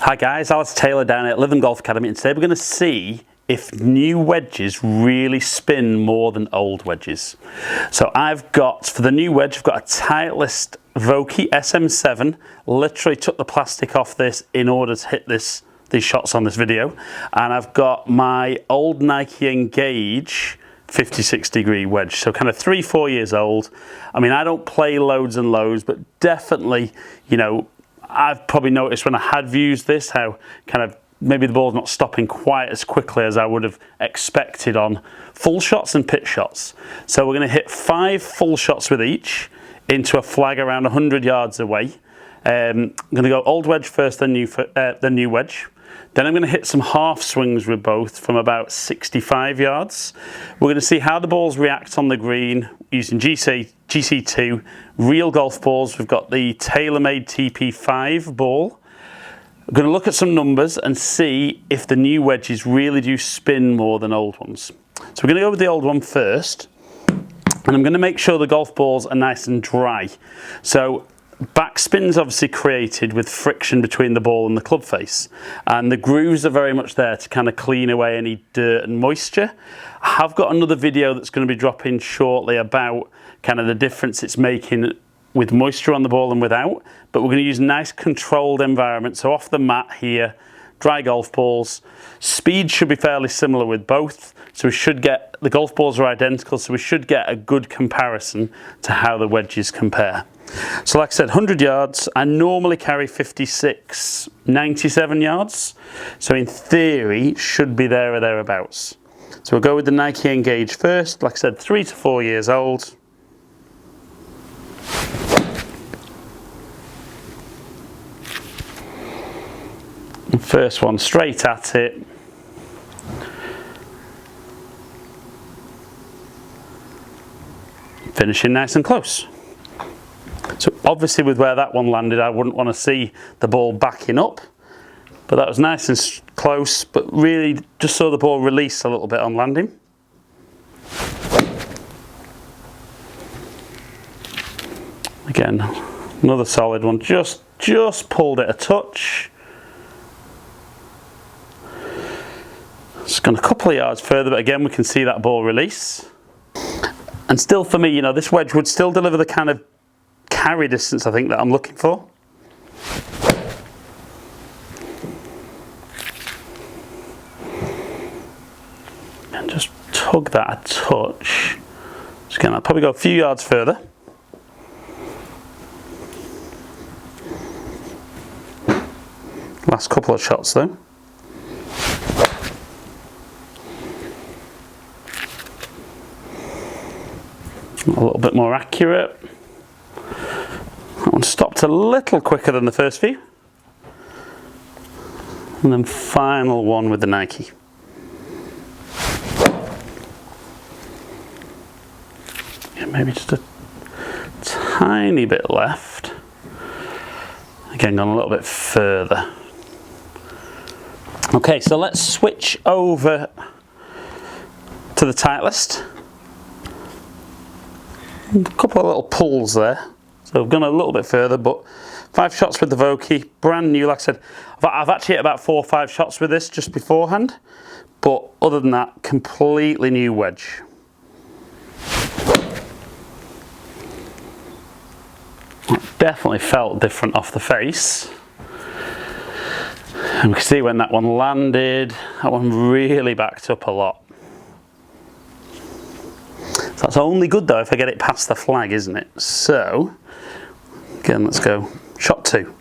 Hi guys, Alex Taylor down at Living Golf Academy, and today we're going to see if new wedges really spin more than old wedges. So I've got, for the new wedge, I've got a Titleist Vokey SM7. Literally took the plastic off this in order to hit these shots on this video. And I've got my old Nike Engage 56 degree wedge, so kind of 3-4 years old. I mean, I don't play loads and loads, but definitely, you know, I've probably noticed when I had used this how kind of maybe the ball's not stopping quite as quickly as I would have expected on full shots and pitch shots. So we're going to hit 5 full shots with each into a flag around 100 yards away. I'm going to go old wedge first, then new wedge. Then I'm going to hit some half swings with both from about 65 yards. We're going to see how the balls react on the green using GC2 real golf balls. We've got the TaylorMade TP5 ball. I'm going to look at some numbers and see if the new wedges really do spin more than old ones. So we're going to go with the old one first, and I'm going to make sure the golf balls are nice and dry. So backspin's obviously created with friction between the ball and the club face, and the grooves are very much there to kind of clean away any dirt and moisture. I have got another video that's going to be dropping shortly about kind of the difference it's making with moisture on the ball and without, but we're going to use a nice controlled environment. So off the mat here, dry golf balls. Speed should be fairly similar with both, so we should get, the golf balls are identical, so we should get a good comparison to how the wedges compare. So like I said, 100 yards, I normally carry 56, 97 yards. So in theory, should be there or thereabouts. So we'll go with the Nike Engage first. Like I said, 3 to 4 years old. And first one straight at it. Finishing nice and close. So obviously with where that one landed, I wouldn't want to see the ball backing up, but that was nice and close, but really just saw the ball release a little bit on landing. Again, another solid one, just pulled it a touch. Just gone a couple of yards further, but again we can see that ball release. And still for me, you know, this wedge would still deliver the kind of carry distance I think that I'm looking for. And just tug that a touch. Just gonna probably go a few yards further. Last couple of shots though. A little bit more accurate. That one stopped a little quicker than the first few. And then final one with the Nike. Yeah, maybe just a tiny bit left. Again, gone a little bit further. Okay, so let's switch over to the Titleist. A couple of little pulls there. So I've gone a little bit further, but 5 shots with the Vokey, brand new. Like I said, I've actually hit about 4 or 5 shots with this just beforehand, but other than that, completely new wedge. Definitely felt different off the face. And we can see when that one landed, that one really backed up a lot. So that's only good though if I get it past the flag, isn't it? So, again, let's go shot 2.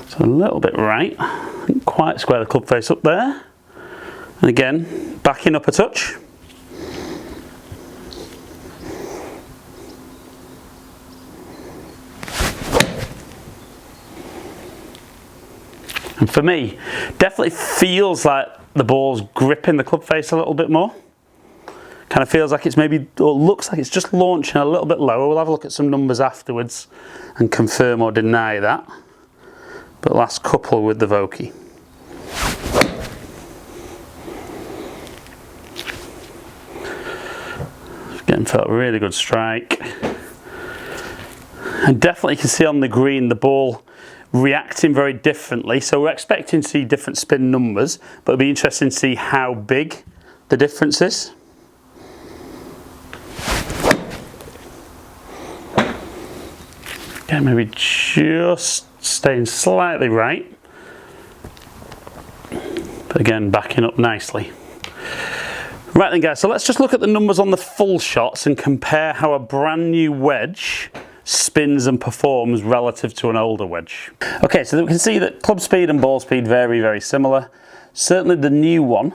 So a little bit right, didn't quite square the club face up there. And again, backing up a touch. And for me, definitely feels like the ball's gripping the club face a little bit more. Kind of feels like it's maybe, or looks like it's just launching a little bit lower. We'll have a look at some numbers afterwards and confirm or deny that. But last couple with the Vokey. Again, felt a really good strike. And definitely you can see on the green the ball reacting very differently. So we're expecting to see different spin numbers, but it'll be interesting to see how big the difference is. Again, maybe just staying slightly right. But again, backing up nicely. Right then guys, so let's just look at the numbers on the full shots and compare how a brand new wedge spins and performs relative to an older wedge. Okay, so we can see that club speed and ball speed vary very similar. Certainly the new one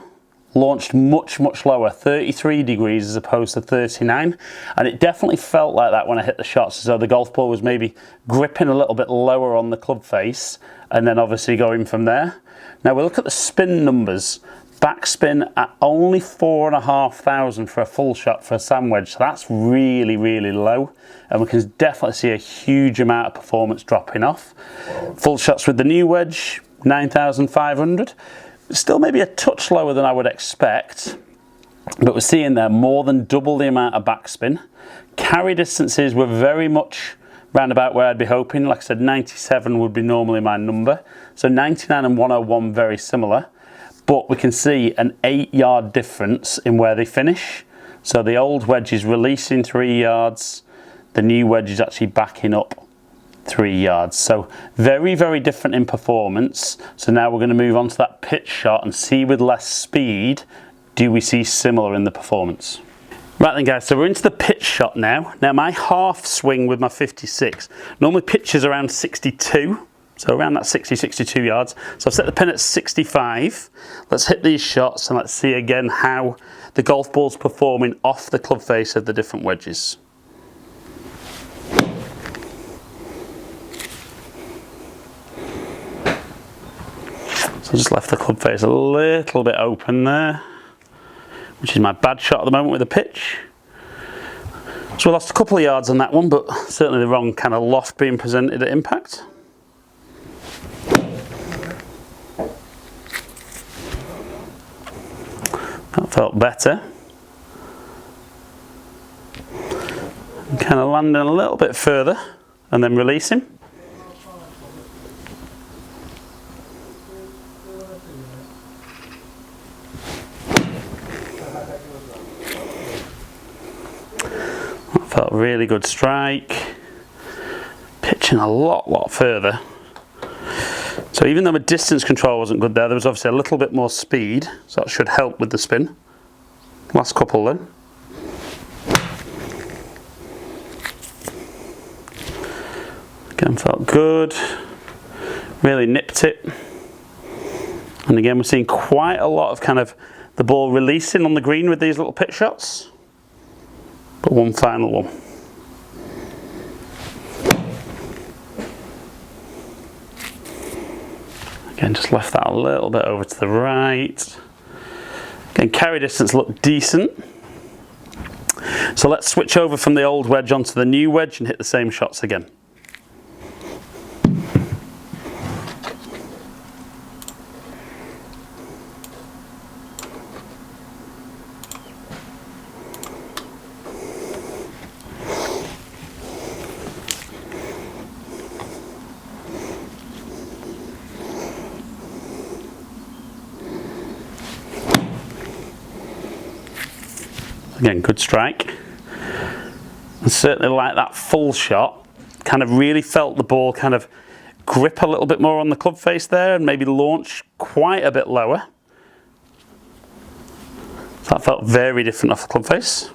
launched much lower, 33 degrees as opposed to 39, and it definitely felt like that when I hit the shots, so the golf ball was maybe gripping a little bit lower on the club face and then obviously going from there. Now we look at the spin numbers. Backspin at only 4,500 for a full shot for a sand wedge, so that's really low, and we can definitely see a huge amount of performance dropping off. Full shots with the new wedge, 9,500, still maybe a touch lower than I would expect, but we're seeing there more than double the amount of backspin. Carry distances were very much round about where I'd be hoping. Like I said, 97 would be normally my number, so 99 and 101 very similar. But we can see an 8-yard difference in where they finish. So the old wedge is releasing 3 yards, the new wedge is actually backing up 3 yards. So very different in performance. So now we're going to move on to that pitch shot and see with less speed, do we see similar in the performance? Right then guys, so we're into the pitch shot now. Now my half swing with my 56 normally pitches around 62. So around that 60-62 yards. So I've set the pin at 65. Let's hit these shots and let's see again how the golf ball's performing off the club face of the different wedges. So I just left the club face a little bit open there, which is my bad shot at the moment with the pitch. So we lost a couple of yards on that one, but certainly the wrong kind of loft being presented at impact. That felt better. And kind of landing a little bit further and then releasing. That felt a really good strike. Pitching a lot further. So even though my distance control wasn't good there was obviously a little bit more speed, so that should help with the spin. Last couple then. Again, felt good. Really nipped it. And again, we're seeing quite a lot of kind of the ball releasing on the green with these little pitch shots. But one final one. Again, just left that a little bit over to the right. Again, carry distance looked decent. So let's switch over from the old wedge onto the new wedge and hit the same shots again. Again, good strike. And certainly like that full shot, kind of really felt the ball kind of grip a little bit more on the club face there and maybe launch quite a bit lower. So that felt very different off the club face.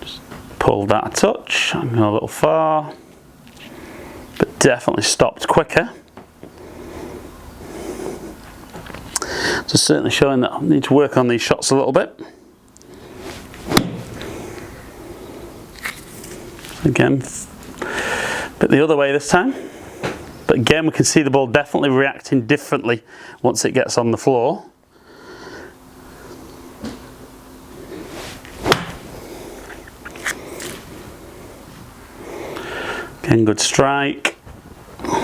Just pulled that a touch, I'm going a little far, but definitely stopped quicker. So certainly showing that I need to work on these shots a little bit. Again, bit the other way this time. But again, we can see the ball definitely reacting differently once it gets on the floor. Again, good strike.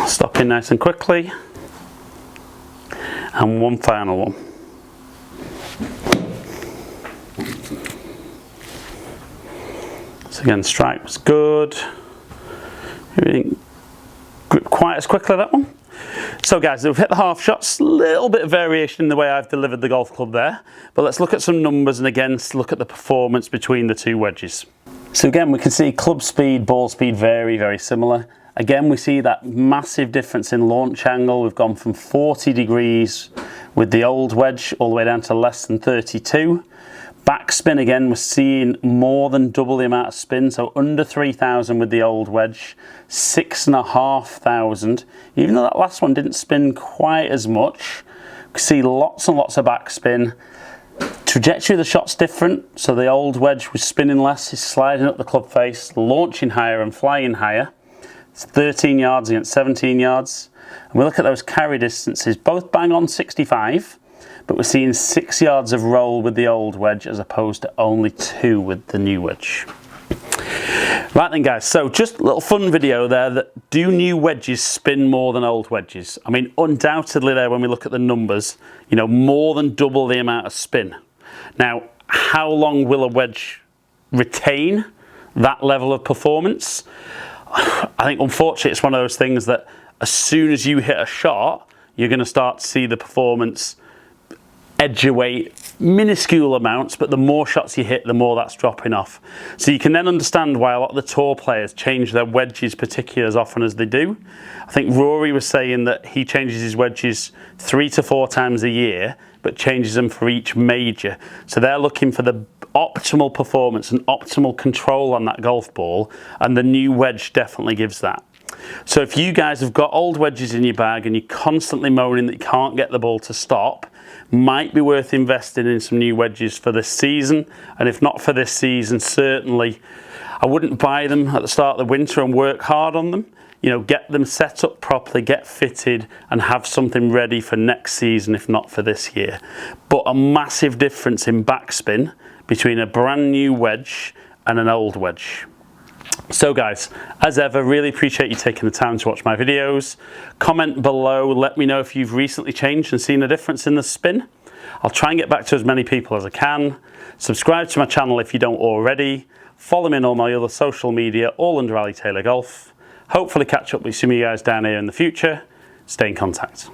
Stopping nice and quickly. And one final one. So again, strike was good. Maybe didn't grip quite as quickly, that one. So guys, we've hit the half shots, a little bit of variation in the way I've delivered the golf club there, but let's look at some numbers and again look at the performance between the two wedges. So again, we can see club speed, ball speed very, very similar. Again, we see that massive difference in launch angle. We've gone from 40 degrees with the old wedge all the way down to less than 32. Backspin again, we're seeing more than double the amount of spin, so under 3,000 with the old wedge, 6,500. Even though that last one didn't spin quite as much, we can see lots and lots of backspin. Trajectory of the shot's different, so the old wedge was spinning less, is sliding up the club face, launching higher and flying higher. It's 13 yards against 17 yards. And we look at those carry distances, both bang on 65, but we're seeing 6 yards of roll with the old wedge as opposed to only 2 with the new wedge. Right then guys, so just a little fun video there. That do new wedges spin more than old wedges? I mean, undoubtedly there, when we look at the numbers, you know, more than double the amount of spin. Now, how long will a wedge retain that level of performance? I think unfortunately it's one of those things that as soon as you hit a shot, you're going to start to see the performance edge away minuscule amounts, but the more shots you hit, the more that's dropping off. So you can then understand why a lot of the tour players change their wedges particularly as often as they do. I think Rory was saying that he changes his wedges 3 to 4 times a year, but changes them for each major. So they're looking for the optimal performance and optimal control on that golf ball, and the new wedge definitely gives that. So if you guys have got old wedges in your bag and you're constantly moaning that you can't get the ball to stop, might be worth investing in some new wedges for this season. And if not for this season, certainly I wouldn't buy them at the start of the winter and work hard on them. You know, get them set up properly, get fitted, and have something ready for next season, if not for this year. But a massive difference in backspin between a brand new wedge and an old wedge. So guys, as ever, really appreciate you taking the time to watch my videos. Comment below, let me know if you've recently changed and seen a difference in the spin. I'll try and get back to as many people as I can. Subscribe to my channel if you don't already. Follow me on all my other social media, all under Ali Taylor Golf. Hopefully catch up with some of you guys down here in the future. Stay in contact.